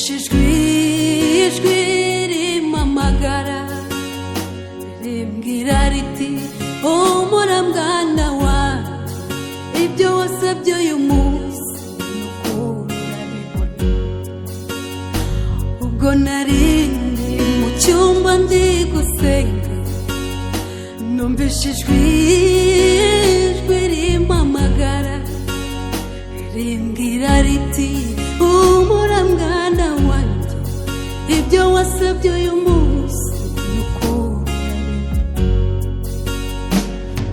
ijwi rimpamagara rimbwira riti humura mwana wanjye ibyo wasabye uyu munsi n'ukuri urabibona. Ubwo nari ndi mu cyumba ndi gusenga numvise ijwi rimpamagara rimbwira riti humura mwana wanjye ibyo wasabye uyu munsi n'ukuri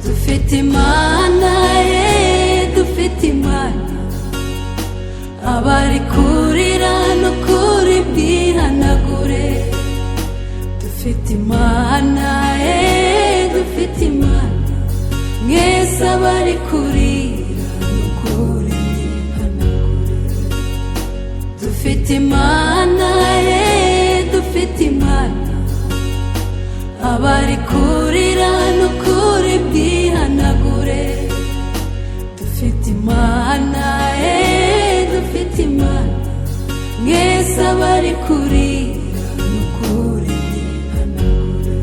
dufite Imana dufite Imana abari kurira no kuri bwihanagure. Dufite Imana dufite Imana mwese abari kurira no kuri bwihanagure. Dufite Imana dufite Imana abari kurira no kuri bwihanagure. Dufite Imana dufite Imana mwese abari kurira no kuri bwihanagure.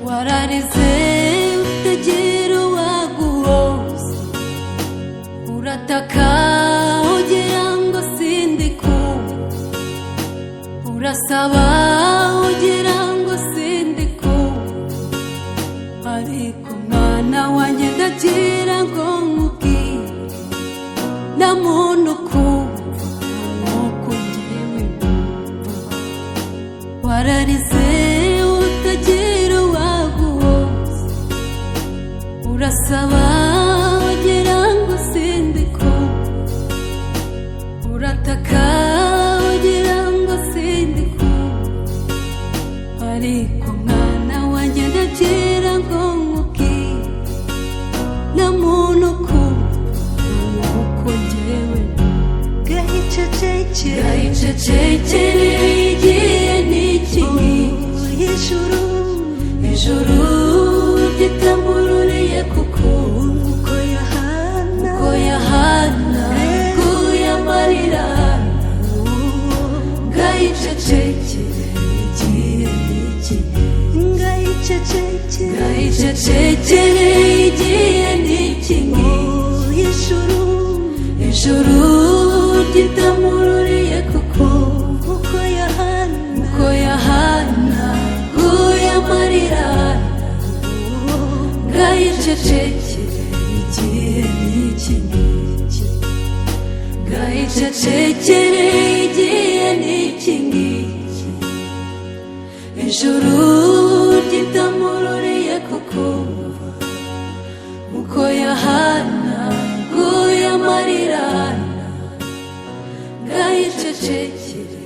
Wararize utagira uwaguhoza urataka ugira ngo sindikumva urasaba ugira ngo sindikumva ariko mwana wanjye ndagira ngo nkubwire nta muntu ukumva nk'uko njyewe numva. Wararize utagira uwaguhoza urasaba ugira ngo sindikumva urataka ugira ngo sindikumva ariko mwana wanjye ndagira ngo nkubwire nta muntu ukumva nk'uko njyewe gahicecekere igihe n'iki ijuru ritamururiye kuko Yohana kuya amarira gahicecekere igihe n'iki gahicecekere igihe n'iki ijuru ritamururiye kuko Yohana kuya amarira gahicecekere igihe n'iki gahicecekere igihe n'iki ijuru ritamururiye kuko Yohana kuya amarira gahicecekere